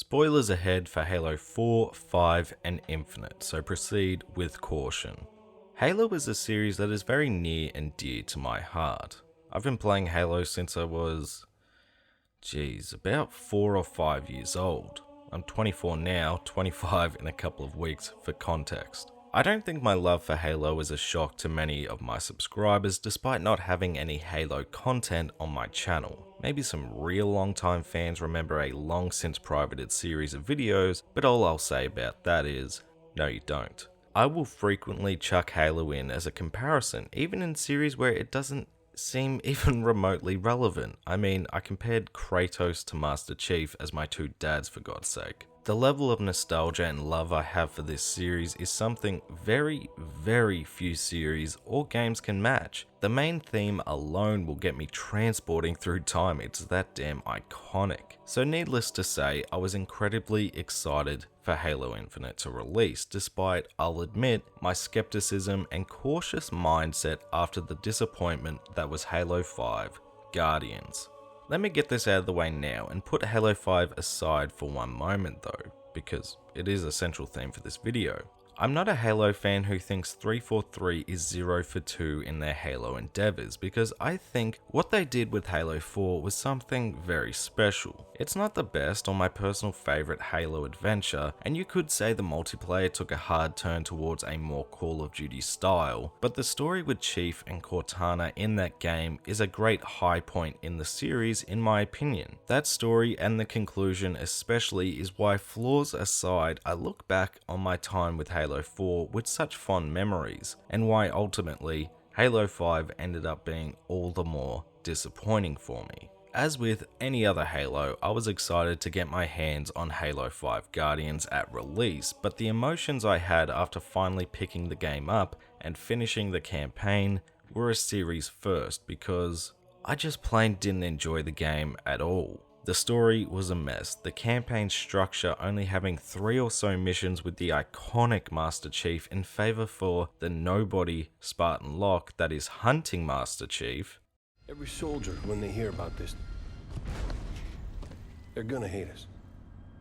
Spoilers ahead for Halo 4, 5, and Infinite, so proceed with caution. Halo is a series that is very near and dear to my heart. I've been playing Halo since I was, about 4 or 5 years old. I'm 24 now, 25 in a couple of weeks for context. I don't think my love for Halo is a shock to many of my subscribers despite not having any Halo content on my channel. Maybe some real long-time fans remember a long since privated series of videos, but all I'll say about that is, no you don't. I will frequently chuck Halo in as a comparison, even in series where it doesn't seem even remotely relevant. I mean, I compared Kratos to Master Chief as my two dads for God's sake. The level of nostalgia and love I have for this series is something very, very few series or games can match. The main theme alone will get me transporting through time, it's that damn iconic. So needless to say, I was incredibly excited for Halo Infinite to release, despite, I'll admit, my skepticism and cautious mindset after the disappointment that was Halo 5 Guardians. Let me get this out of the way now and put Halo 5 aside for one moment though, because it is a central theme for this video. I'm not a Halo fan who thinks 343 is 0 for 2 in their Halo endeavors, because I think what they did with Halo 4 was something very special. It's not the best or my personal favorite Halo adventure, and you could say the multiplayer took a hard turn towards a more Call of Duty style, but the story with Chief and Cortana in that game is a great high point in the series in my opinion. That story and the conclusion especially is why, flaws aside, I look back on my time with Halo 4 with such fond memories, and why ultimately Halo 5 ended up being all the more disappointing for me. As with any other Halo, I was excited to get my hands on Halo 5 Guardians at release, but the emotions I had after finally picking the game up and finishing the campaign were a series first, because I just plain didn't enjoy the game at all. The story was a mess, the campaign structure only having 3 or so missions with the iconic Master Chief in favor for the nobody Spartan Locke that is hunting Master Chief. Every soldier, when they hear about this, they're gonna hate us.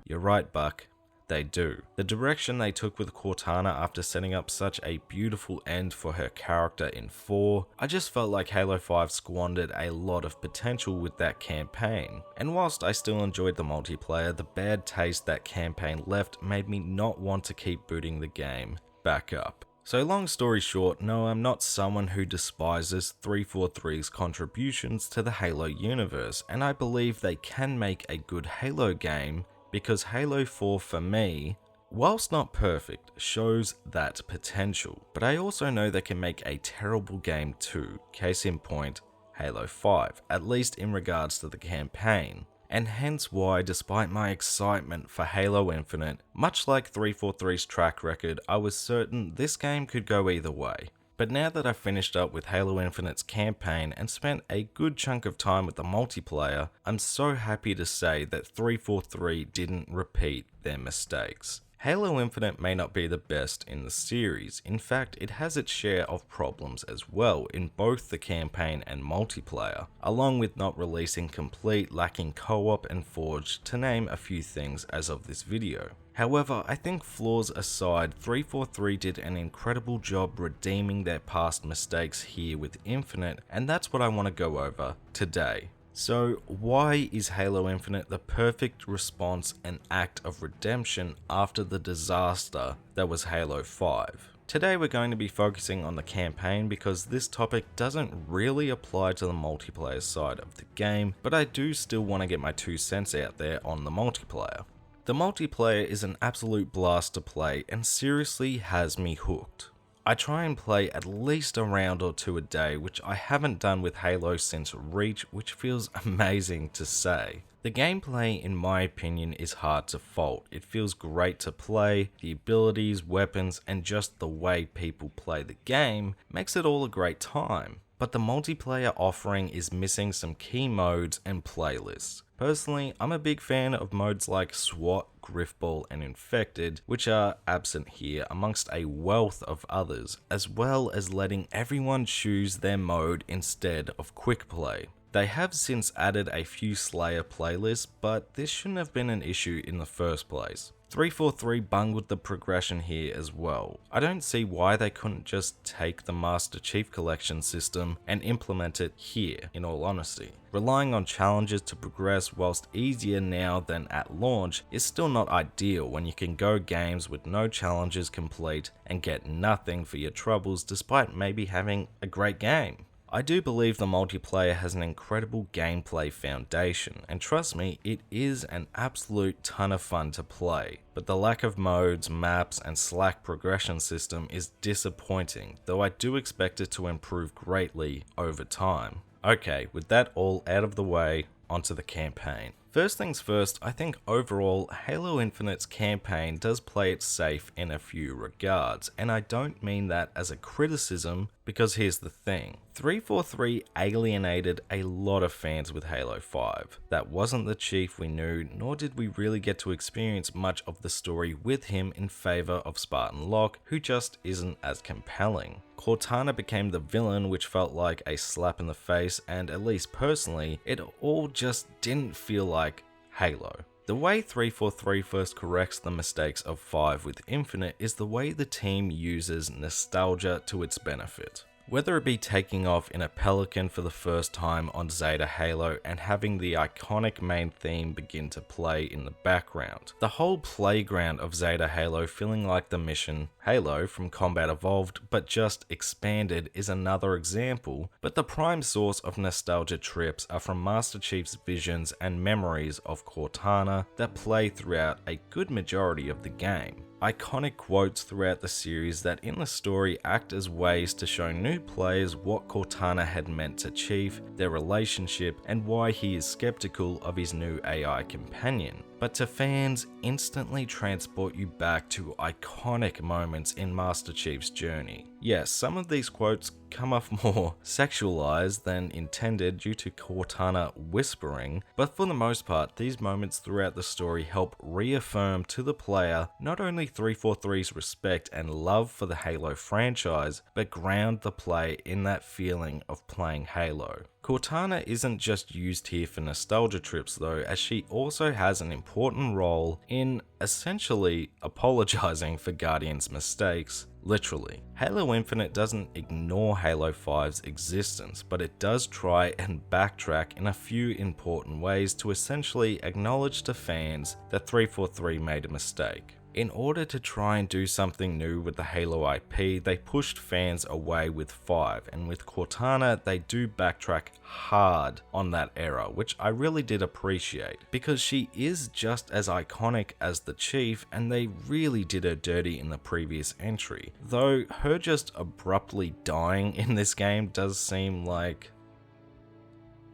You're right, Buck. They do. The direction they took with Cortana after setting up such a beautiful end for her character in 4, I just felt like Halo 5 squandered a lot of potential with that campaign. And whilst I still enjoyed the multiplayer, the bad taste that campaign left made me not want to keep booting the game back up. So long story short, no, I'm not someone who despises 343's contributions to the Halo universe, and I believe they can make a good Halo game, because Halo 4 for me, whilst not perfect, shows that potential. But I also know they can make a terrible game too, case in point, Halo 5, at least in regards to the campaign. And hence why, despite my excitement for Halo Infinite, much like 343's track record, I was certain this game could go either way. But now that I've finished up with Halo Infinite's campaign and spent a good chunk of time with the multiplayer, I'm so happy to say that 343 didn't repeat their mistakes. Halo Infinite may not be the best in the series, in fact it has its share of problems as well in both the campaign and multiplayer, along with not releasing complete, lacking co-op and Forge, to name a few things as of this video. However, I think flaws aside, 343 did an incredible job redeeming their past mistakes here with Infinite, and that's what I want to go over today. So why is Halo Infinite the perfect response and act of redemption after the disaster that was Halo 5? Today we're going to be focusing on the campaign because this topic doesn't really apply to the multiplayer side of the game, but I do still want to get my 2 cents out there on the multiplayer. The multiplayer is an absolute blast to play and seriously has me hooked. I try and play at least a round or 2 a day, which I haven't done with Halo since Reach, which feels amazing to say. The gameplay, in my opinion, is hard to fault. It feels great to play, the abilities, weapons, and just the way people play the game makes it all a great time. But the multiplayer offering is missing some key modes and playlists. Personally, I'm a big fan of modes like SWAT, Griffball, and Infected, which are absent here amongst a wealth of others, as well as letting everyone choose their mode instead of quick play. They have since added a few Slayer playlists, but this shouldn't have been an issue in the first place. 343 bungled the progression here as well. I don't see why they couldn't just take the Master Chief Collection system and implement it here, in all honesty. Relying on challenges to progress, whilst easier now than at launch, is still not ideal when you can go games with no challenges complete and get nothing for your troubles despite maybe having a great game. I do believe the multiplayer has an incredible gameplay foundation, and trust me, it is an absolute ton of fun to play, but the lack of modes, maps, and slack progression system is disappointing, though I do expect it to improve greatly over time. Okay, with that all out of the way, onto the campaign. First things first, I think overall, Halo Infinite's campaign does play it safe in a few regards, and I don't mean that as a criticism, because here's the thing. 343 alienated a lot of fans with Halo 5. That wasn't the Chief we knew, nor did we really get to experience much of the story with him in favour of Spartan Locke, who just isn't as compelling. Cortana became the villain, which felt like a slap in the face, and at least personally, it all just didn't feel like Halo. The way 343 first corrects the mistakes of 5 with Infinite is the way the team uses nostalgia to its benefit. Whether it be taking off in a Pelican for the first time on Zeta Halo and having the iconic main theme begin to play in the background. The whole playground of Zeta Halo feeling like the mission Halo from Combat Evolved but just expanded is another example, but the prime source of nostalgia trips are from Master Chief's visions and memories of Cortana that play throughout a good majority of the game. Iconic quotes throughout the series that in the story act as ways to show new players what Cortana had meant to Chief, their relationship, and why he is skeptical of his new AI companion. But to fans, instantly transport you back to iconic moments in Master Chief's journey. Yes, some of these quotes come off more sexualized than intended due to Cortana whispering, but for the most part, these moments throughout the story help reaffirm to the player not only 343's respect and love for the Halo franchise, but ground the play in that feeling of playing Halo. Cortana isn't just used here for nostalgia trips though, as she also has an important role in essentially apologizing for Guardian's mistakes, literally. Halo Infinite doesn't ignore Halo 5's existence, but it does try and backtrack in a few important ways to essentially acknowledge to fans that 343 made a mistake. In order to try and do something new with the Halo IP, they pushed fans away with 5, and with Cortana, they do backtrack hard on that era, which I really did appreciate, because she is just as iconic as the Chief, and they really did her dirty in the previous entry. Though her just abruptly dying in this game does seem like,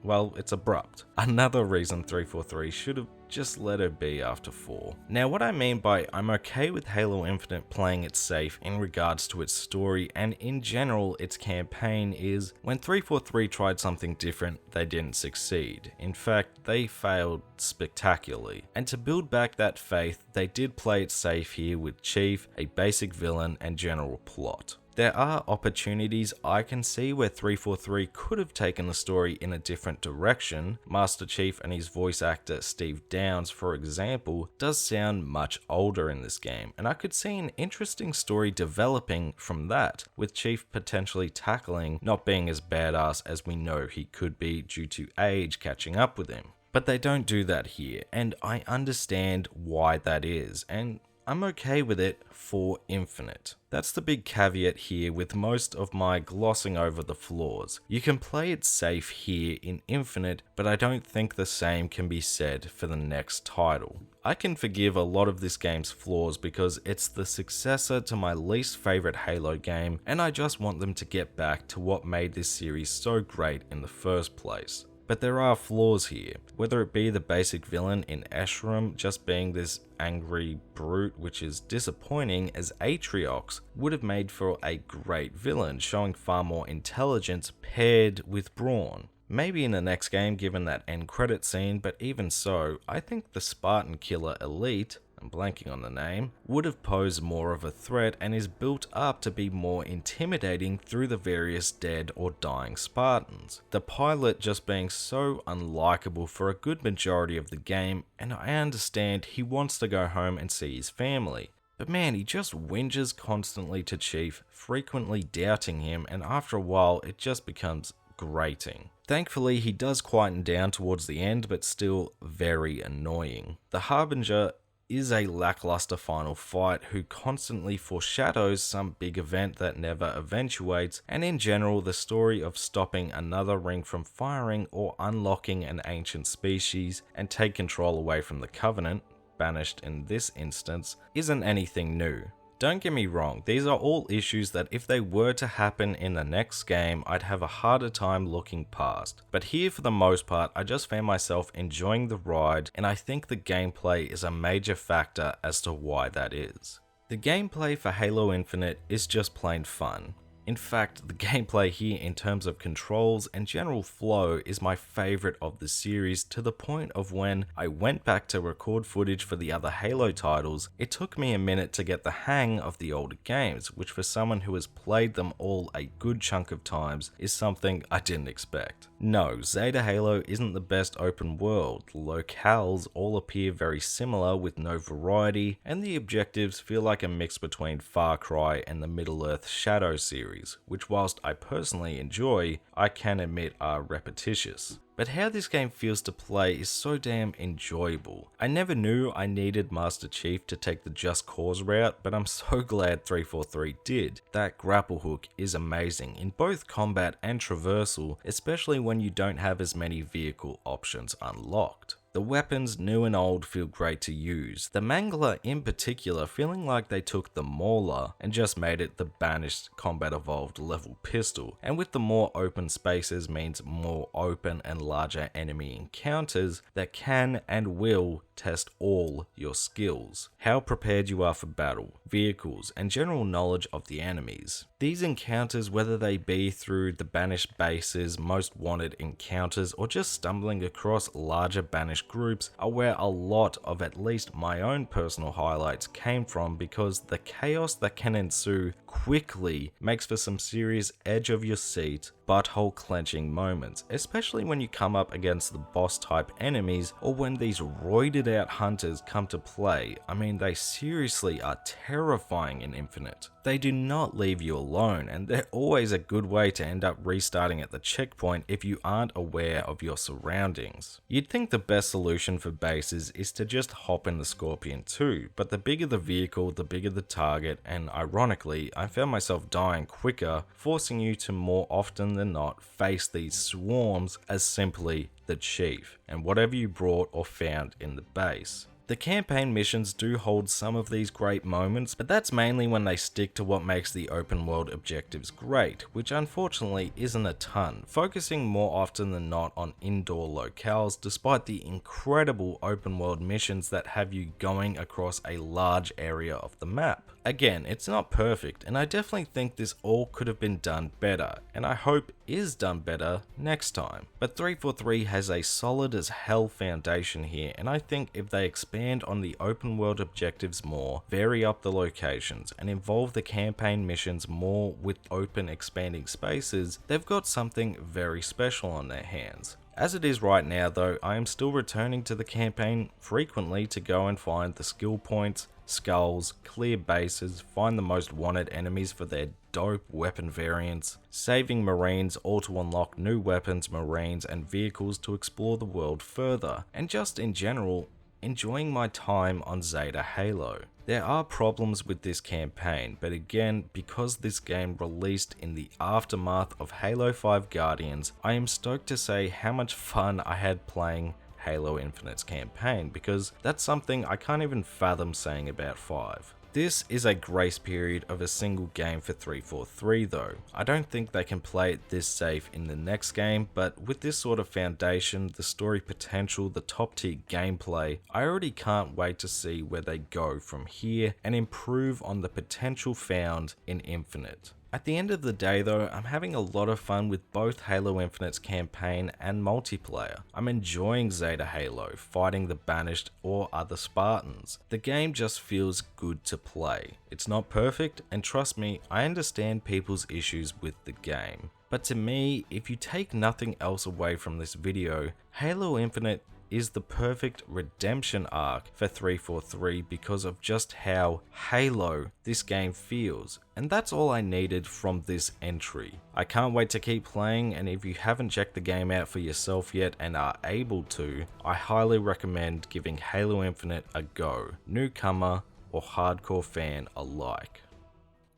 well, it's abrupt. Another reason 343 should have just let her be after 4. Now what I mean by I'm okay with Halo Infinite playing it safe in regards to its story and in general its campaign is when 343 tried something different, they didn't succeed. In fact, they failed spectacularly. And to build back that faith, they did play it safe here with Chief, a basic villain, and general plot. There are opportunities I can see where 343 could have taken the story in a different direction. Master Chief and his voice actor Steve Downes, for example, does sound much older in this game, and I could see an interesting story developing from that, with Chief potentially tackling not being as badass as we know he could be due to age catching up with him. But they don't do that here, and I understand why that is, and I'm okay with it for Infinite. That's the big caveat here with most of my glossing over the flaws. You can play it safe here in Infinite, but I don't think the same can be said for the next title. I can forgive a lot of this game's flaws because it's the successor to my least favorite Halo game, and I just want them to get back to what made this series so great in the first place. But there are flaws here, whether it be the basic villain in Escharum just being this angry brute, which is disappointing as Atriox would have made for a great villain, showing far more intelligence paired with brawn. Maybe in the next game given that end credit scene, but even so, I think the Spartan Killer Elite, I'm blanking on the name, would have posed more of a threat and is built up to be more intimidating through the various dead or dying Spartans. The pilot just being so unlikable for a good majority of the game, and I understand he wants to go home and see his family. But man, he just whinges constantly to Chief, frequently doubting him, and after a while it just becomes grating. Thankfully, he does quieten down towards the end, but still very annoying. The Harbinger is a lackluster final fight who constantly foreshadows some big event that never eventuates, and in general the story of stopping another ring from firing or unlocking an ancient species and take control away from the Covenant, banished in this instance, isn't anything new. Don't get me wrong, these are all issues that if they were to happen in the next game, I'd have a harder time looking past. But here for the most part, I just found myself enjoying the ride, and I think the gameplay is a major factor as to why that is. The gameplay for Halo Infinite is just plain fun. In fact, the gameplay here in terms of controls and general flow is my favorite of the series, to the point of when I went back to record footage for the other Halo titles, it took me a minute to get the hang of the older games, which for someone who has played them all a good chunk of times is something I didn't expect. No, Zeta Halo isn't the best open world, the locales all appear very similar with no variety, and the objectives feel like a mix between Far Cry and the Middle-earth Shadow series, which whilst I personally enjoy, I can admit are repetitious. But how this game feels to play is so damn enjoyable. I never knew I needed Master Chief to take the Just Cause route, but I'm so glad 343 did. That grapple hook is amazing in both combat and traversal, especially when you don't have as many vehicle options unlocked. The weapons, new and old, feel great to use. The Mangler in particular feeling like they took the Mauler and just made it the banished combat evolved level pistol, and with the more open spaces means more open and larger enemy encounters that can and will test all your skills, how prepared you are for battle, vehicles, and general knowledge of the enemies. These encounters, whether they be through the banished bases, most wanted encounters, or just stumbling across larger banished groups, are where a lot of at least my own personal highlights came from, because the chaos that can ensue quickly makes for some serious edge of your seat, butthole clenching moments, especially when you come up against the boss type enemies or when these roided out hunters come to play. I mean, they seriously are terrifying in Infinite. They do not leave you alone, and they're always a good way to end up restarting at the checkpoint if you aren't aware of your surroundings. You'd think the best solution for bases is to just hop in the Scorpion too, but the bigger the vehicle, the bigger the target, and ironically, I found myself dying quicker, forcing you to more often than not face these swarms as simply the Chief, and whatever you brought or found in the base. The campaign missions do hold some of these great moments, but that's mainly when they stick to what makes the open world objectives great, which unfortunately isn't a ton, focusing more often than not on indoor locales despite the incredible open world missions that have you going across a large area of the map. Again, it's not perfect, and I definitely think this all could have been done better, and I hope is done better next time. But 343 has a solid as hell foundation here, and I think if they expand on the open world objectives more, vary up the locations, and involve the campaign missions more with open expanding spaces, they've got something very special on their hands. As it is right now though, I am still returning to the campaign frequently to go and find the skill points, skulls, clear bases, find the most wanted enemies for their dope weapon variants, saving marines all to unlock new weapons, marines, and vehicles to explore the world further, and just in general, enjoying my time on Zeta Halo. There are problems with this campaign, but again, because this game released in the aftermath of Halo 5 Guardians, I am stoked to say how much fun I had playing Halo Infinite's campaign, because that's something I can't even fathom saying about 5. This is a grace period of a single game for 343 though. I don't think they can play it this safe in the next game, but with this sort of foundation, the story potential, the top tier gameplay, I already can't wait to see where they go from here and improve on the potential found in Infinite. At the end of the day though, I'm having a lot of fun with both Halo Infinite's campaign and multiplayer. I'm enjoying Zeta Halo, fighting the Banished or other Spartans. The game just feels good to play. It's not perfect, and trust me, I understand people's issues with the game. But to me, if you take nothing else away from this video, Halo Infinite is the perfect redemption arc for 343 because of just how Halo this game feels, and that's all I needed from this entry. I can't wait to keep playing, and if you haven't checked the game out for yourself yet and are able to, I highly recommend giving Halo Infinite a go, newcomer or hardcore fan alike.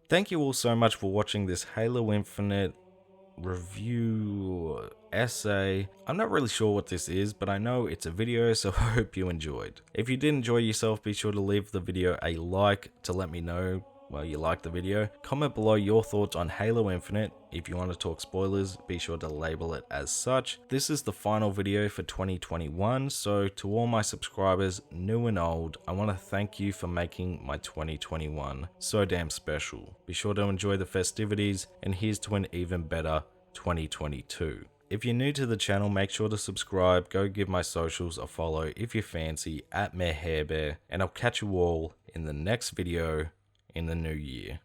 Thank you all so much for watching this Halo Infinite review essay. I'm not really sure what this is, but I know it's a video, so I hope you enjoyed. If you did enjoy yourself, be sure to leave the video a like to let me know, well, you liked the video. Comment below your thoughts on Halo Infinite. If you want to talk spoilers, be sure to label it as such. This is the final video for 2021, so to all my subscribers, new and old, I want to thank you for making my 2021 so damn special. Be sure to enjoy the festivities, and here's to an even better 2022. If you're new to the channel, make sure to subscribe, go give my socials a follow if you fancy, at MayorHairBear, and I'll catch you all in the next video in the new year.